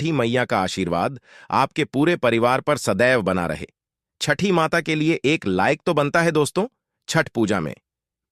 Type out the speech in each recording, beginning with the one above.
छठी मैया का आशीर्वाद आपके पूरे परिवार पर सदैव बना रहे। छठी माता के लिए एक लाइक तो बनता है दोस्तों। छठ पूजा में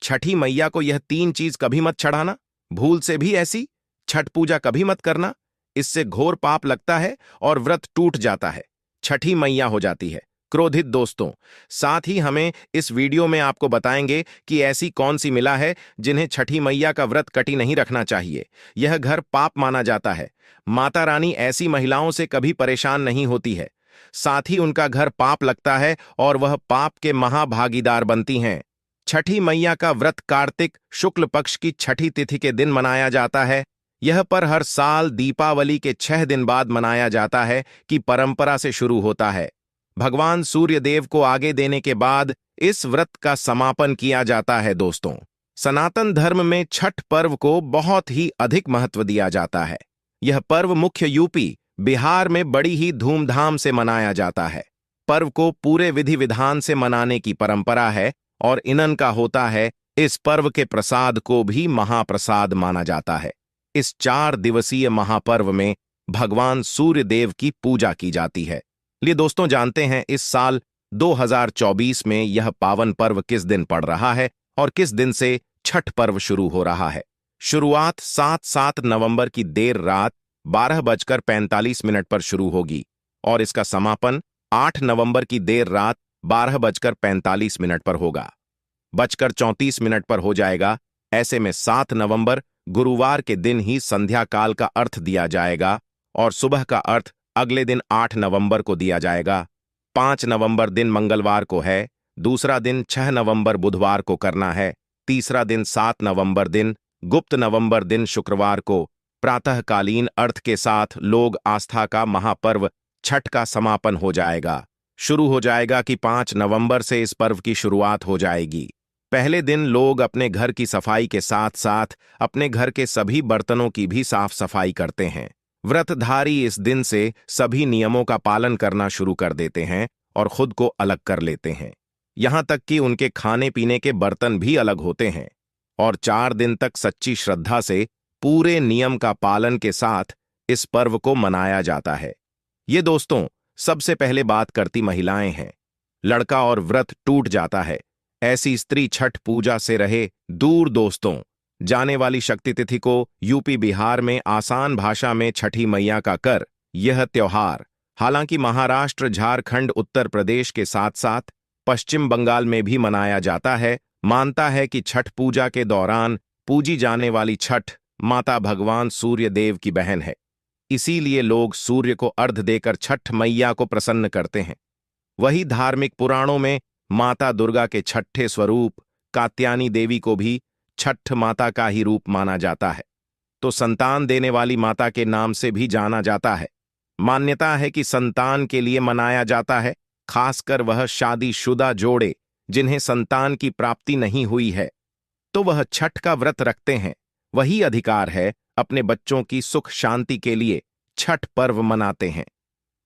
छठी मैया को यह 3 चीज कभी मत चढ़ाना, भूल से भी ऐसी छठ पूजा कभी मत करना, इससे घोर पाप लगता है और व्रत टूट जाता है, छठी मैया हो जाती है क्रोधित। दोस्तों, साथ ही हमें इस वीडियो में आपको बताएंगे कि ऐसी कौन सी मिला है जिन्हें छठी मैया का व्रत कटी नहीं रखना चाहिए। यह घर पाप माना जाता है। माता रानी ऐसी महिलाओं से कभी परेशान नहीं होती है, साथ ही उनका घर पाप लगता है और वह पाप के महाभागीदार बनती हैं। छठी मैया का व्रत कार्तिक शुक्ल पक्ष की छठी तिथि के दिन मनाया जाता है। यह पर हर साल दीपावली के 6 दिन बाद मनाया जाता है कि परंपरा से शुरू होता है। भगवान सूर्य देव को आगे देने के बाद इस व्रत का समापन किया जाता है। दोस्तों, सनातन धर्म में छठ पर्व को बहुत ही अधिक महत्व दिया जाता है। यह पर्व मुख्य यूपी बिहार में बड़ी ही धूमधाम से मनाया जाता है। पर्व को पूरे विधि विधान से मनाने की परंपरा है और इनन का होता है। इस पर्व के प्रसाद को भी महाप्रसाद माना जाता है। इस 4 दिवसीय महापर्व में भगवान सूर्य देव की पूजा की जाती है। लिए दोस्तों, जानते हैं इस साल 2024 में यह पावन पर्व किस दिन पड़ रहा है और किस दिन से छठ पर्व शुरू हो रहा है। शुरुआत 7 नवंबर की देर रात 12:45 पर शुरू होगी और इसका समापन 8 नवंबर की देर रात 12:45 पर होगा। 34 पर हो जाएगा। ऐसे में 7 नवंबर गुरुवार के दिन ही संध्या काल का अर्थ दिया जाएगा और सुबह का अर्थ अगले दिन 8 नवंबर को दिया जाएगा। 5 नवंबर दिन मंगलवार को है, दूसरा दिन 6 नवंबर बुधवार को करना है, तीसरा दिन 7 नवंबर दिन गुप्त नवंबर दिन शुक्रवार को प्रातःकालीन अर्थ के साथ लोग आस्था का महापर्व छठ का समापन हो जाएगा। शुरू हो जाएगा कि 5 नवंबर से इस पर्व की शुरुआत हो जाएगी। पहले दिन लोग अपने घर की सफाई के साथ साथ अपने घर के सभी बर्तनों की भी साफ सफाई करते हैं। व्रतधारी इस दिन से सभी नियमों का पालन करना शुरू कर देते हैं और खुद को अलग कर लेते हैं। यहां तक कि उनके खाने पीने के बर्तन भी अलग होते हैं और 4 दिन तक सच्ची श्रद्धा से पूरे नियम का पालन के साथ इस पर्व को मनाया जाता है। ये दोस्तों, सबसे पहले बात करती महिलाएं हैं। लड़का और व्रत टूट जाता है। ऐसी स्त्री छठ पूजा से रहे दूर। दोस्तों, जाने वाली शक्ति तिथि को यूपी बिहार में आसान भाषा में छठी मैया का कर यह त्योहार हालांकि महाराष्ट्र, झारखंड, उत्तर प्रदेश के साथ साथ पश्चिम बंगाल में भी मनाया जाता है। मानता है कि छठ पूजा के दौरान पूजी जाने वाली छठ माता भगवान सूर्य देव की बहन है। इसीलिए लोग सूर्य को अर्घ्य देकर छठ मैया को प्रसन्न करते हैं। वही धार्मिक पुराणों में माता दुर्गा के छठे स्वरूप कात्यायनी देवी को भी छठ माता का ही रूप माना जाता है, तो संतान देने वाली माता के नाम से भी जाना जाता है। मान्यता है कि संतान के लिए मनाया जाता है, खासकर वह शादीशुदा जोड़े जिन्हें संतान की प्राप्ति नहीं हुई है, तो वह छठ का व्रत रखते हैं। वही अधिकार है अपने बच्चों की सुख शांति के लिए छठ पर्व मनाते हैं।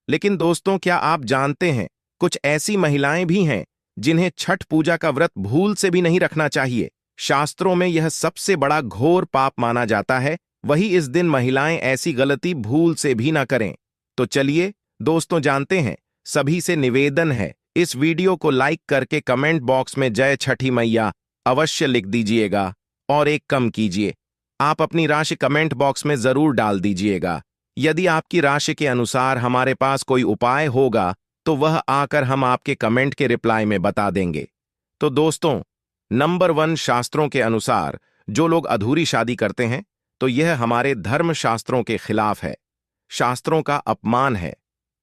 लेकिन दोस्तों, क्या आप जानते हैं कुछ ऐसी महिलाएं भी हैं जिन्हें छठ पूजा का व्रत भूल से भी नहीं रखना चाहिए। शास्त्रों में यह सबसे बड़ा घोर पाप माना जाता है। वही इस दिन महिलाएं ऐसी गलती भूल से भी ना करें। तो चलिए दोस्तों, जानते हैं। सभी से निवेदन है, इस वीडियो को लाइक करके कमेंट बॉक्स में जय छठी मैया अवश्य लिख दीजिएगा और एक कम कीजिए। आप अपनी राशि कमेंट बॉक्स में जरूर डाल दीजिएगा। यदि आपकी राशि के अनुसार हमारे पास कोई उपाय होगा तो वह आकर हम आपके कमेंट के रिप्लाई में बता देंगे। तो दोस्तों, नंबर 1, शास्त्रों के अनुसार जो लोग अधूरी शादी करते हैं तो यह हमारे धर्म शास्त्रों के खिलाफ है, शास्त्रों का अपमान है।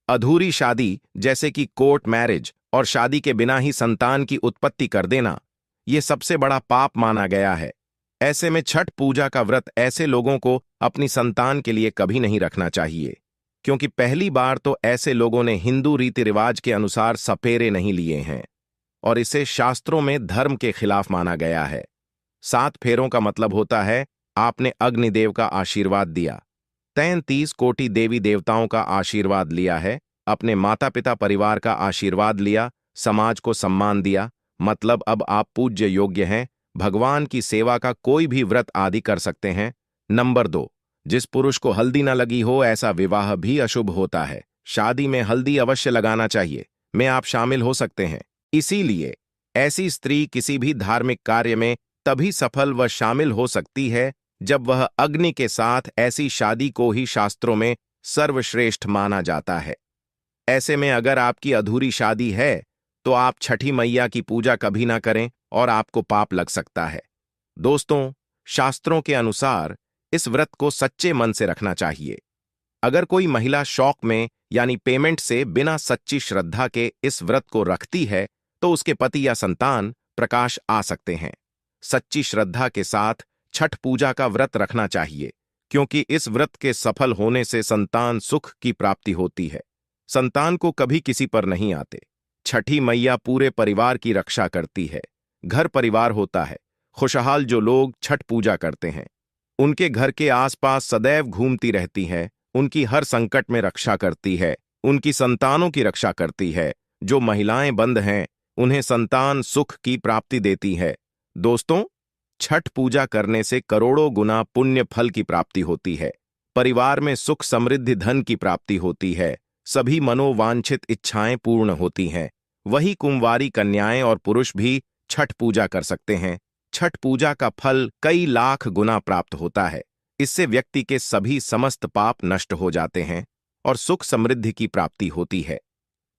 अधूरी शादी जैसे कि कोर्ट मैरिज और शादी के बिना ही संतान की उत्पत्ति कर देना, यह सबसे बड़ा पाप माना गया है। ऐसे में छठ पूजा का व्रत ऐसे लोगों को अपनी संतान के लिए कभी नहीं रखना चाहिए, क्योंकि पहली बार तो ऐसे लोगों ने हिंदू रीति रिवाज के अनुसार सपेरे नहीं लिए हैं और इसे शास्त्रों में धर्म के खिलाफ माना गया है। 7 फेरों का मतलब होता है आपने अग्निदेव का आशीर्वाद दिया, 33 कोटि देवी देवताओं का आशीर्वाद लिया है, अपने माता पिता परिवार का आशीर्वाद लिया, समाज को सम्मान दिया, मतलब अब आप पूज्य योग्य हैं, भगवान की सेवा का कोई भी व्रत आदि कर सकते हैं। नंबर 2, जिस पुरुष को हल्दी न लगी हो ऐसा विवाह भी अशुभ होता है। शादी में हल्दी अवश्य लगाना चाहिए, में आप शामिल हो सकते हैं। इसीलिए ऐसी स्त्री किसी भी धार्मिक कार्य में तभी सफल व शामिल हो सकती है जब वह अग्नि के साथ ऐसी शादी को ही शास्त्रों में सर्वश्रेष्ठ माना जाता है। ऐसे में अगर आपकी अधूरी शादी है तो आप छठी मैया की पूजा कभी ना करें और आपको पाप लग सकता है। दोस्तों, शास्त्रों के अनुसार इस व्रत को सच्चे मन से रखना चाहिए। अगर कोई महिला शौक में यानी पेमेंट से बिना सच्ची श्रद्धा के इस व्रत को रखती है तो उसके पति या संतान प्रकाश आ सकते हैं। सच्ची श्रद्धा के साथ छठ पूजा का व्रत रखना चाहिए, क्योंकि इस व्रत के सफल होने से संतान सुख की प्राप्ति होती है। संतान को कभी किसी पर नहीं आते। छठी मैया पूरे परिवार की रक्षा करती है। घर परिवार होता है। खुशहाल जो लोग छठ पूजा करते हैं उनके घर के आसपास सदैव घूमती रहती है, उनकी हर संकट में रक्षा करती है, उनकी संतानों की रक्षा करती है। जो महिलाएं बंद हैं उन्हें संतान सुख की प्राप्ति देती है। दोस्तों, छठ पूजा करने से करोड़ों गुना पुण्य फल की प्राप्ति होती है। परिवार में सुख समृद्धि धन की प्राप्ति होती है। सभी मनोवांछित इच्छाएं पूर्ण होती हैं। वही कुंवारी कन्याएं और पुरुष भी छठ पूजा कर सकते हैं। छठ पूजा का फल कई लाख गुना प्राप्त होता है। इससे व्यक्ति के सभी समस्त पाप नष्ट हो जाते हैं और सुख समृद्धि की प्राप्ति होती है।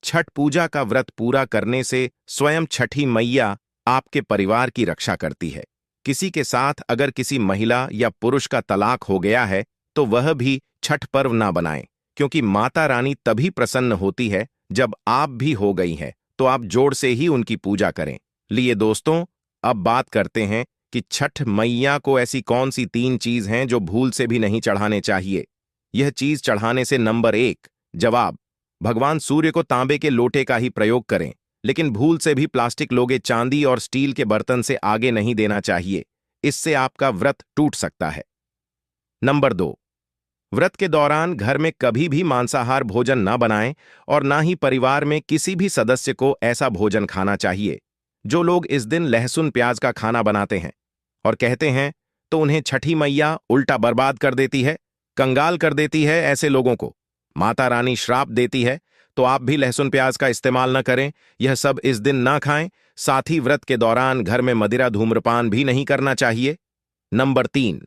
छठ पूजा का व्रत पूरा करने से स्वयं छठी मैया आपके परिवार की रक्षा करती है। किसी के साथ अगर किसी महिला या पुरुष का तलाक हो गया है तो वह भी छठ पर्व ना बनाएं, क्योंकि माता रानी तभी प्रसन्न होती है जब आप भी हो गई हैं, तो आप जोड़ से ही उनकी पूजा करें। लिए दोस्तों, अब बात करते हैं कि छठ मैया को ऐसी कौन सी 3 चीज हैं जो भूल से भी नहीं चढ़ाने चाहिए। यह चीज चढ़ाने से नंबर 1, जवाब, भगवान सूर्य को तांबे के लोटे का ही प्रयोग करें, लेकिन भूल से भी प्लास्टिक लोगे चांदी और स्टील के बर्तन से आगे नहीं देना चाहिए। इससे आपका व्रत टूट सकता है। नंबर 2, व्रत के दौरान घर में कभी भी मांसाहार भोजन न बनाएं और ना ही परिवार में किसी भी सदस्य को ऐसा भोजन खाना चाहिए। जो लोग इस दिन लहसुन प्याज का खाना बनाते हैं और कहते हैं तो उन्हें छठी मैया उल्टा बर्बाद कर देती है, कंगाल कर देती है। ऐसे लोगों को माता रानी श्राप देती है। तो आप भी लहसुन प्याज का इस्तेमाल न करें, यह सब इस दिन ना खाएं। साथ ही व्रत के दौरान घर में मदिरा धूम्रपान भी नहीं करना चाहिए। नंबर 3,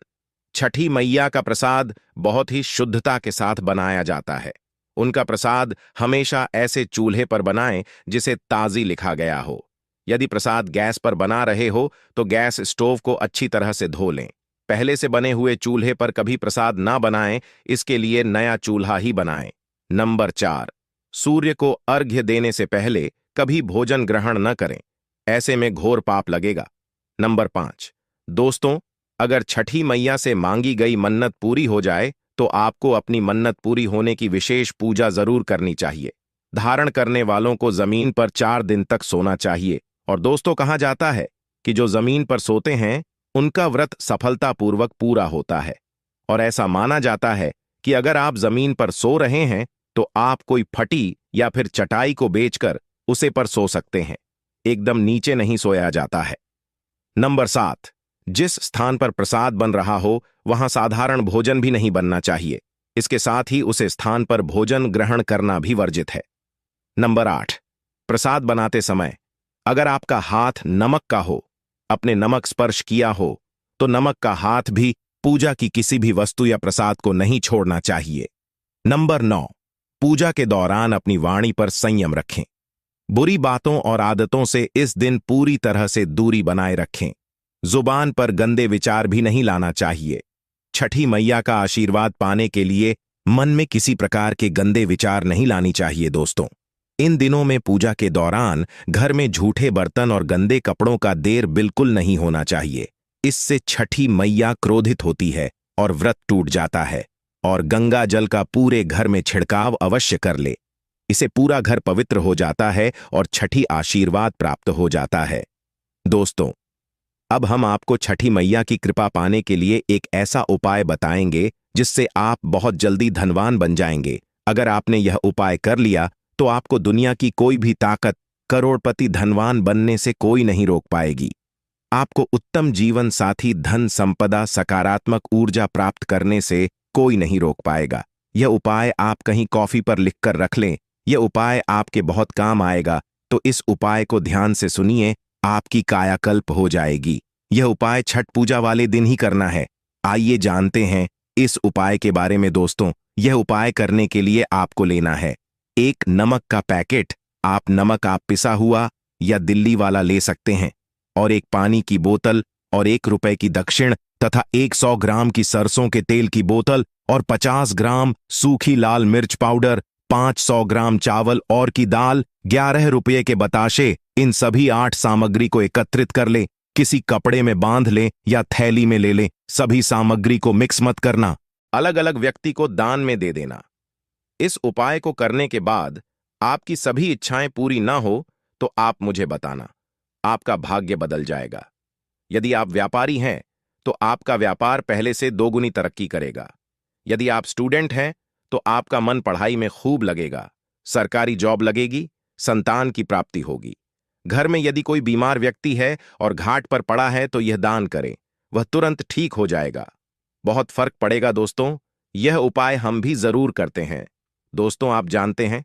छठी मैया का प्रसाद बहुत ही शुद्धता के साथ बनाया जाता है। उनका प्रसाद हमेशा ऐसे चूल्हे पर बनाएं जिसे ताजी लिखा गया हो। यदि प्रसाद गैस पर बना रहे हो तो गैस स्टोव को अच्छी तरह से धो लें। पहले से बने हुए चूल्हे पर कभी प्रसाद ना बनाएं, इसके लिए नया चूल्हा ही बनाएं। नंबर 4, सूर्य को अर्घ्य देने से पहले कभी भोजन ग्रहण न करें, ऐसे में घोर पाप लगेगा। नंबर 5, दोस्तों, अगर छठी मैया से मांगी गई मन्नत पूरी हो जाए तो आपको अपनी मन्नत पूरी होने की विशेष पूजा जरूर करनी चाहिए। धारण करने वालों को जमीन पर 4 दिन तक सोना चाहिए। और दोस्तों, कहा जाता है कि जो जमीन पर सोते हैं उनका व्रत सफलतापूर्वक पूरा होता है। और ऐसा माना जाता है कि अगर आप जमीन पर सो रहे हैं तो आप कोई फटी या फिर चटाई को बेचकर उसे पर सो सकते हैं। एकदम नीचे नहीं सोया जाता है। नंबर 7, जिस स्थान पर प्रसाद बन रहा हो वहां साधारण भोजन भी नहीं बनना चाहिए। इसके साथ ही उसे स्थान पर भोजन ग्रहण करना भी वर्जित है। नंबर 8, प्रसाद बनाते समय अगर आपका हाथ नमक का हो, अपने नमक स्पर्श किया हो तो नमक का हाथ भी पूजा की किसी भी वस्तु या प्रसाद को नहीं छोड़ना चाहिए। नंबर 9, पूजा के दौरान अपनी वाणी पर संयम रखें। बुरी बातों और आदतों से इस दिन पूरी तरह से दूरी बनाए रखें। जुबान पर गंदे विचार भी नहीं लाना चाहिए। छठी मैया का आशीर्वाद पाने के लिए मन में किसी प्रकार के गंदे विचार नहीं लानी चाहिए। दोस्तों, इन दिनों में पूजा के दौरान घर में झूठे बर्तन और गंदे कपड़ों का ढेर बिल्कुल नहीं होना चाहिए। इससे छठी मैया क्रोधित होती है और व्रत टूट जाता है। और गंगा जल का पूरे घर में छिड़काव अवश्य कर ले। इसे पूरा घर पवित्र हो जाता है और छठी आशीर्वाद प्राप्त हो जाता है। दोस्तों, अब हम आपको छठी मैया की कृपा पाने के लिए एक ऐसा उपाय बताएंगे जिससे आप बहुत जल्दी धनवान बन जाएंगे। अगर आपने यह उपाय कर लिया तो आपको दुनिया की कोई भी ताकत करोड़पति धनवान बनने से कोई नहीं रोक पाएगी। आपको उत्तम जीवन साथी, धन संपदा, सकारात्मक ऊर्जा प्राप्त करने से कोई नहीं रोक पाएगा। यह उपाय आप कहीं कॉफी पर लिखकर रख लें। यह उपाय आपके बहुत काम आएगा, तो इस उपाय को ध्यान से सुनिए, आपकी कायाकल्प हो जाएगी। यह उपाय छठ पूजा वाले दिन ही करना है। आइए जानते हैं इस उपाय के बारे में दोस्तों। यह उपाय करने के लिए आपको लेना है एक नमक का पैकेट। आप पिसा हुआ या दिल्ली वाला ले सकते हैं, और एक पानी की बोतल, और 1 रुपए की दक्षिण, तथा 100 ग्राम की सरसों के तेल की बोतल, और 50 ग्राम सूखी लाल मिर्च पाउडर, 500 ग्राम चावल और की दाल, 11 रुपये के बताशे। इन सभी 8 सामग्री को एकत्रित कर लें, किसी कपड़े में बांध लें या थैली में ले लें। सभी सामग्री को मिक्स मत करना, अलग अलग व्यक्ति को दान में दे देना। इस उपाय को करने के बाद आपकी सभी इच्छाएं पूरी ना हो तो आप मुझे बताना, आपका भाग्य बदल जाएगा। यदि आप व्यापारी हैं तो आपका व्यापार पहले से 2 गुनी तरक्की करेगा। यदि आप स्टूडेंट हैं तो आपका मन पढ़ाई में खूब लगेगा, सरकारी जॉब लगेगी, संतान की प्राप्ति होगी। घर में यदि कोई बीमार व्यक्ति है और घाट पर पड़ा है तो यह दान करें, वह तुरंत ठीक हो जाएगा। बहुत फर्क पड़ेगा दोस्तों। यह उपाय हम भी जरूर करते हैं। दोस्तों, आप जानते हैं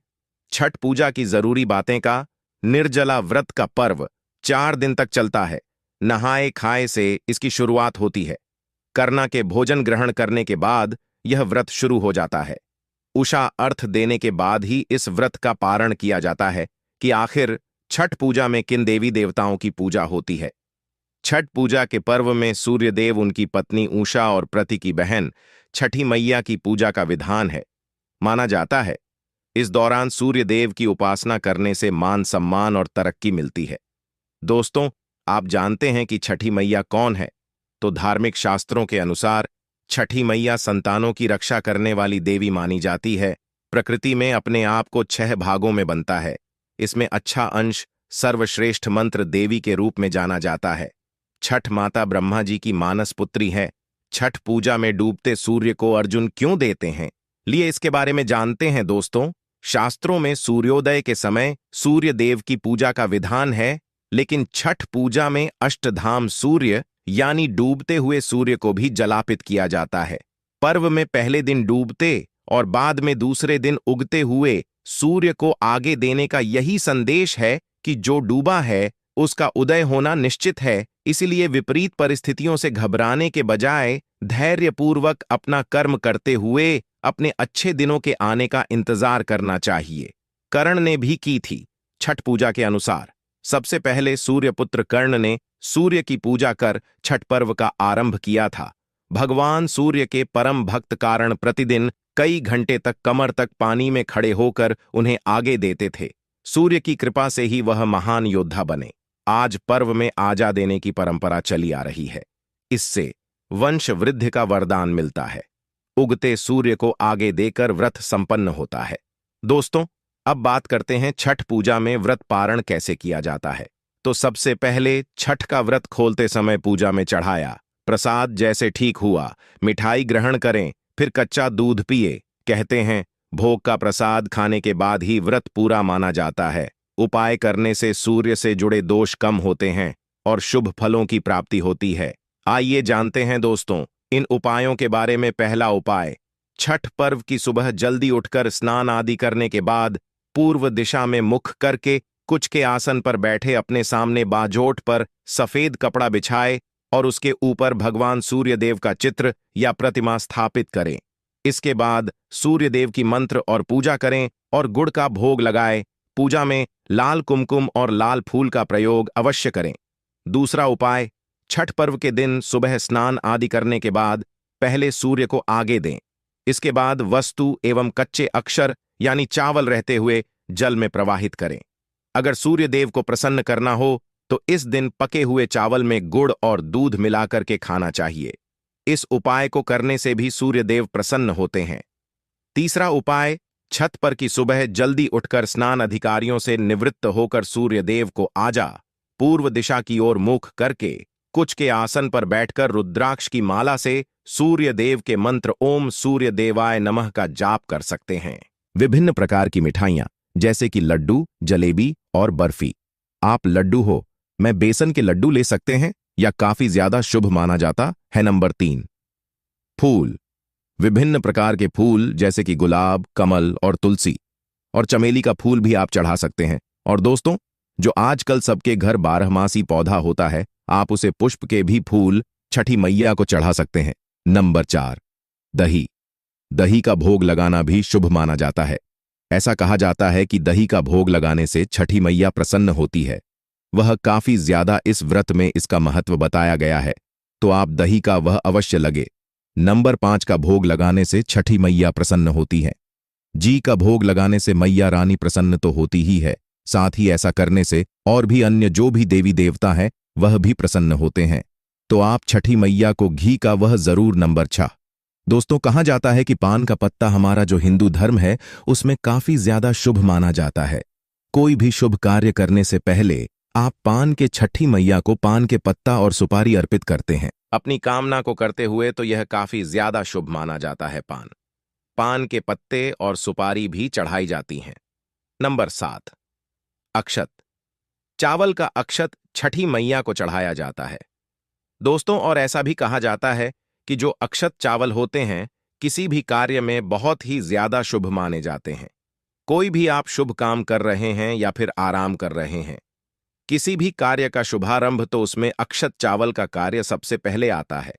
छठ पूजा की जरूरी बातें का निर्जला व्रत का पर्व 4 दिन तक चलता है। नहाए खाए से इसकी शुरुआत होती है। करना के भोजन ग्रहण करने के बाद यह व्रत शुरू हो जाता है। उषा अर्थ देने के बाद ही इस व्रत का पारण किया जाता है कि आखिर छठ पूजा में किन देवी देवताओं की पूजा होती है। छठ पूजा के पर्व में सूर्यदेव, उनकी पत्नी उषा और प्रति की बहन छठी मैया की पूजा का विधान है। माना जाता है इस दौरान सूर्यदेव की उपासना करने से मान सम्मान और तरक्की मिलती है। दोस्तों, आप जानते हैं कि छठी मैया कौन है? तो धार्मिक शास्त्रों के अनुसार छठी मैया संतानों की रक्षा करने वाली देवी मानी जाती है। प्रकृति में अपने आप को 6 भागों में बनता है। इसमें अच्छा अंश सर्वश्रेष्ठ मंत्र देवी के रूप में जाना जाता है। छठ माता ब्रह्मा जी की मानस पुत्री है। छठ पूजा में डूबते सूर्य को अर्जुन क्यों देते हैं, लिए इसके बारे में जानते हैं दोस्तों। शास्त्रों में सूर्योदय के समय सूर्य देव की पूजा का विधान है, लेकिन छठ पूजा में अष्टधाम सूर्य यानी डूबते हुए सूर्य को भी जलापित किया जाता है। पर्व में पहले दिन डूबते और बाद में दूसरे दिन उगते हुए सूर्य को आगे देने का यही संदेश है कि जो डूबा है उसका उदय होना निश्चित है। इसलिए विपरीत परिस्थितियों से घबराने के बजाय धैर्यपूर्वक अपना कर्म करते हुए अपने अच्छे दिनों के आने का इंतजार करना चाहिए। कर्ण ने भी की थी। छठ पूजा के अनुसार सबसे पहले सूर्यपुत्र कर्ण ने सूर्य की पूजा कर छठ पर्व का आरंभ किया था। भगवान सूर्य के परम भक्त कारण प्रतिदिन कई घंटे तक कमर तक पानी में खड़े होकर उन्हें आगे देते थे। सूर्य की कृपा से ही वह महान योद्धा बने। आज पर्व में आजा देने की परंपरा चली आ रही है। इससे वंश वृद्धि का वरदान मिलता है। उगते सूर्य को आगे देकर व्रत संपन्न होता है। दोस्तों, अब बात करते हैं छठ पूजा में व्रत पारण कैसे किया जाता है। तो सबसे पहले छठ का व्रत खोलते समय पूजा में चढ़ाया प्रसाद जैसे ठीक हुआ मिठाई ग्रहण करें, फिर कच्चा दूध पिए। कहते हैं भोग का प्रसाद खाने के बाद ही व्रत पूरा माना जाता है। उपाय करने से सूर्य से जुड़े दोष कम होते हैं और शुभ फलों की प्राप्ति होती है। आइए जानते हैं दोस्तों इन उपायों के बारे में। पहला उपाय, छठ पर्व की सुबह जल्दी उठकर स्नान आदि करने के बाद पूर्व दिशा में मुख करके कुछ के आसन पर बैठे अपने सामने बाजोट पर सफेद कपड़ा बिछाए और उसके ऊपर भगवान सूर्यदेव का चित्र या प्रतिमा स्थापित करें। इसके बाद सूर्यदेव की मंत्र और पूजा करें और गुड़ का भोग लगाए। पूजा में लाल कुमकुम और लाल फूल का प्रयोग अवश्य करें। दूसरा उपाय, छठ पर्व के दिन सुबह स्नान आदि करने के बाद पहले सूर्य को आगे दें। इसके बाद वस्तु एवं कच्चे अक्षर यानी चावल रहते हुए जल में प्रवाहित करें। अगर सूर्यदेव को प्रसन्न करना हो तो इस दिन पके हुए चावल में गुड़ और दूध मिलाकर के खाना चाहिए। इस उपाय को करने से भी सूर्यदेव प्रसन्न होते हैं। तीसरा उपाय, छत पर की सुबह जल्दी उठकर स्नान अधिकारियों से निवृत्त होकर सूर्यदेव को आजा पूर्व दिशा की ओर मुख करके कुछ के आसन पर बैठकर रुद्राक्ष की माला से सूर्यदेव के मंत्र ओम सूर्य देवाय नमः का जाप कर सकते हैं। विभिन्न प्रकार की मिठाइयां जैसे कि लड्डू, जलेबी और बर्फी। आप लड्डू हो, मैं बेसन के लड्डू ले सकते हैं या काफी ज्यादा शुभ माना जाता है। नंबर 3, फूल। विभिन्न प्रकार के फूल जैसे कि गुलाब, कमल और तुलसी और चमेली का फूल भी आप चढ़ा सकते हैं। और दोस्तों, जो आजकल सबके घर बारहमासी पौधा होता है, आप उसे पुष्प के भी फूल छठी मैया को चढ़ा सकते हैं। नंबर 4, दही। दही का भोग लगाना भी शुभ माना जाता है। ऐसा कहा जाता है कि दही का भोग लगाने से छठी मैया प्रसन्न होती है। वह काफी ज्यादा इस व्रत में इसका महत्व बताया गया है, तो आप दही का वह अवश्य लगे। नंबर 5 का भोग लगाने से छठी मैया प्रसन्न होती है। जी का भोग लगाने से मैया रानी प्रसन्न तो होती ही है, साथ ही ऐसा करने से और भी अन्य जो भी देवी देवता हैं वह भी प्रसन्न होते हैं। तो आप छठी मैया को घी का वह जरूर। नंबर 6, दोस्तों, कहा जाता है कि पान का पत्ता हमारा जो हिंदू धर्म है उसमें काफी ज्यादा शुभ माना जाता है। कोई भी शुभ कार्य करने से पहले आप पान के छठी मैया को पान के पत्ता और सुपारी अर्पित करते हैं अपनी कामना को करते हुए, तो यह काफी ज्यादा शुभ माना जाता है। पान के पत्ते और सुपारी भी चढ़ाई जाती हैं। नंबर 7, अक्षत। चावल का अक्षत छठी मैया को चढ़ाया जाता है दोस्तों, और ऐसा भी कहा जाता है कि जो अक्षत चावल होते हैं किसी भी कार्य में बहुत ही ज्यादा शुभ माने जाते हैं। कोई भी आप शुभ काम कर रहे हैं या फिर आराम कर रहे हैं, किसी भी कार्य का शुभारंभ, तो उसमें अक्षत चावल का कार्य सबसे पहले आता है।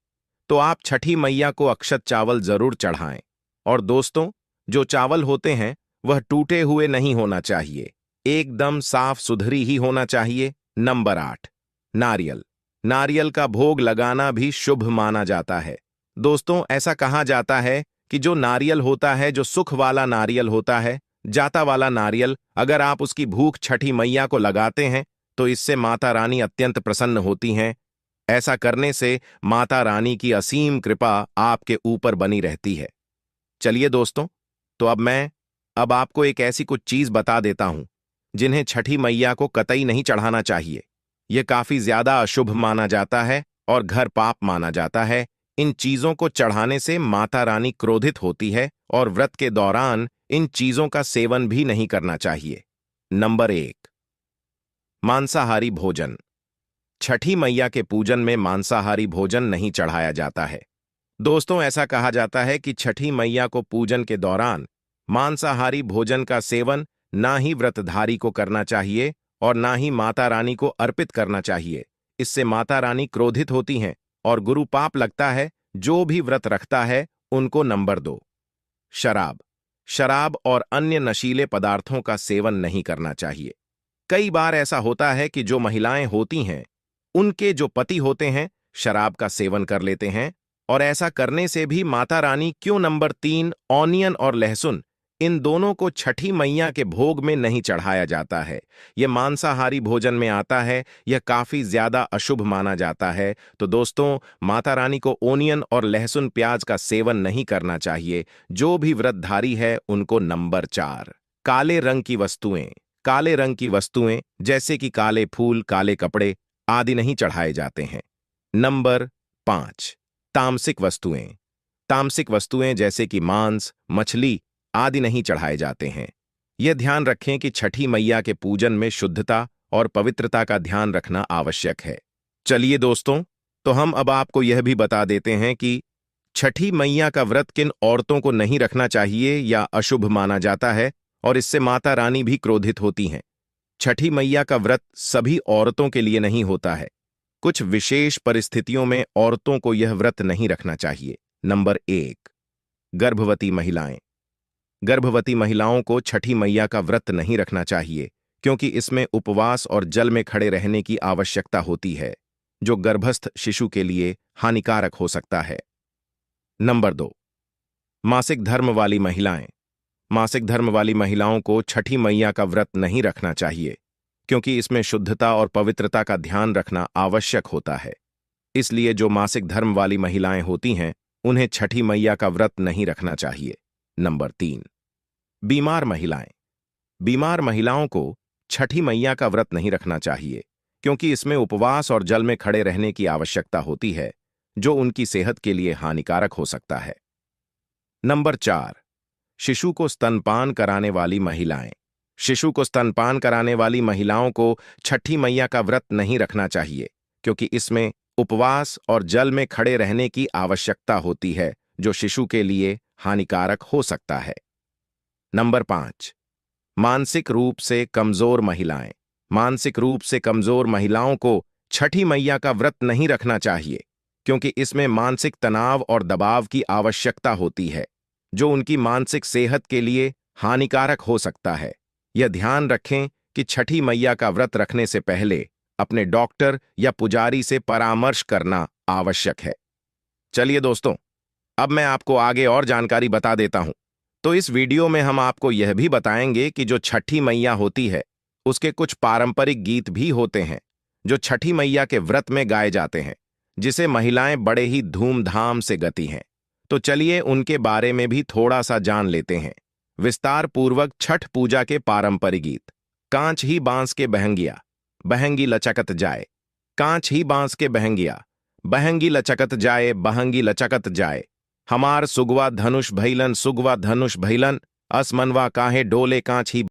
तो आप छठी मैया को अक्षत चावल जरूर चढ़ाएं। और दोस्तों, जो चावल होते हैं वह टूटे हुए नहीं होना चाहिए, एकदम साफ सुथरी ही होना चाहिए। नंबर 8, नारियल। नारियल का भोग लगाना भी शुभ माना जाता है दोस्तों। ऐसा कहा जाता है कि जो नारियल होता है, जो सुख वाला नारियल होता है, जाता वाला नारियल, अगर आप उसकी भूख छठी मैया को लगाते हैं तो इससे माता रानी अत्यंत प्रसन्न होती हैं। ऐसा करने से माता रानी की असीम कृपा आपके ऊपर बनी रहती है। चलिए दोस्तों, तो अब आपको एक ऐसी कुछ चीज बता देता हूं जिन्हें छठी मैया को कतई नहीं चढ़ाना चाहिए। यह काफी ज्यादा अशुभ माना जाता है और घर पाप माना जाता है। इन चीजों को चढ़ाने से माता रानी क्रोधित होती है और व्रत के दौरान इन चीजों का सेवन भी नहीं करना चाहिए। नंबर 1, मांसाहारी भोजन। छठी मैया के पूजन में मांसाहारी भोजन नहीं चढ़ाया जाता है दोस्तों। ऐसा कहा जाता है कि छठी मैया को पूजन के दौरान मांसाहारी भोजन का सेवन ना ही व्रतधारी को करना चाहिए और ना ही माता रानी को अर्पित करना चाहिए। इससे माता रानी क्रोधित होती हैं और गुरु पाप लगता है। जो भी व्रत रखता है उनको। नंबर 2, शराब। शराब और अन्य नशीले पदार्थों का सेवन नहीं करना चाहिए। कई बार ऐसा होता है कि जो महिलाएं होती हैं उनके जो पति होते हैं शराब का सेवन कर लेते हैं, और ऐसा करने से भी माता रानी क्यों। नंबर 3, ऑनियन और लहसुन। इन दोनों को छठी मैया के भोग में नहीं चढ़ाया जाता है। यह मांसाहारी भोजन में आता है। यह काफी ज्यादा अशुभ माना जाता है। तो दोस्तों, माता रानी को ओनियन और लहसुन प्याज का सेवन नहीं करना चाहिए। जो भी व्रतधारी है उनको। नंबर 4, काले रंग की वस्तुएं। काले रंग की वस्तुएं जैसे कि काले फूल, काले कपड़े आदि नहीं चढ़ाए जाते हैं। नंबर 5, तामसिक वस्तुएं। तामसिक वस्तुएं जैसे कि मांस, मछली आदि नहीं चढ़ाए जाते हैं। यह ध्यान रखें कि छठी मैया के पूजन में शुद्धता और पवित्रता का ध्यान रखना आवश्यक है। चलिए दोस्तों, तो हम अब आपको यह भी बता देते हैं कि छठी मैया का व्रत किन औरतों को नहीं रखना चाहिए या अशुभ माना जाता है, और इससे माता रानी भी क्रोधित होती हैं। छठी मैया का व्रत सभी औरतों के लिए नहीं होता है। कुछ विशेष परिस्थितियों में औरतों को यह व्रत नहीं रखना चाहिए। नंबर 1, गर्भवती महिलाएं। गर्भवती महिलाओं को छठी मैया का व्रत नहीं रखना चाहिए, क्योंकि इसमें उपवास और जल में खड़े रहने की आवश्यकता होती है, जो गर्भस्थ शिशु के लिए हानिकारक हो सकता है। नंबर 2, मासिक धर्म वाली महिलाएं। मासिक धर्म वाली महिलाओं को छठी मैया का व्रत नहीं रखना चाहिए, क्योंकि इसमें शुद्धता और पवित्रता का ध्यान रखना आवश्यक होता है। इसलिए जो मासिक धर्म वाली महिलाएं होती हैं उन्हें छठी मैया का व्रत नहीं रखना चाहिए। नंबर 3, बीमार महिलाएं। बीमार महिलाओं को छठी मैया का व्रत नहीं रखना चाहिए, क्योंकि इसमें उपवास और जल में खड़े रहने की आवश्यकता होती है, जो उनकी सेहत के लिए हानिकारक हो सकता है। नंबर 4, शिशु को स्तनपान कराने वाली महिलाएं। शिशु को स्तनपान कराने वाली महिलाओं को छठी मैया का व्रत नहीं रखना चाहिए, क्योंकि इसमें उपवास और जल में खड़े रहने की आवश्यकता होती है, जो शिशु के लिए हानिकारक हो सकता है। नंबर 5, मानसिक रूप से कमजोर महिलाएं। मानसिक रूप से कमजोर महिलाओं को छठी मैया का व्रत नहीं रखना चाहिए, क्योंकि इसमें मानसिक तनाव और दबाव की आवश्यकता होती है, जो उनकी मानसिक सेहत के लिए हानिकारक हो सकता है। यह ध्यान रखें कि छठी मैया का व्रत रखने से पहले अपने डॉक्टर या पुजारी से परामर्श करना आवश्यक है। चलिए दोस्तों, अब मैं आपको आगे और जानकारी बता देता हूं। तो इस वीडियो में हम आपको यह भी बताएंगे कि जो छठी मैया होती है, उसके कुछ पारंपरिक गीत भी होते हैं जो छठी मैया के व्रत में गाए जाते हैं, जिसे महिलाएं बड़े ही धूमधाम से गाती हैं। तो चलिए उनके बारे में भी थोड़ा सा जान लेते हैं विस्तार पूर्वक। छठ पूजा के पारंपरिक गीत। कांच ही बांस के बहंगिया, बहंगी लचकत जाए। कांच ही बांस के बहंगिया, बहंगी लचकत जाए, बहंगी लचकत जाए। हमार सुगवा धनुष भैलन, सुगवा धनुष भैलन। असमनवा काहे डोले कांच ही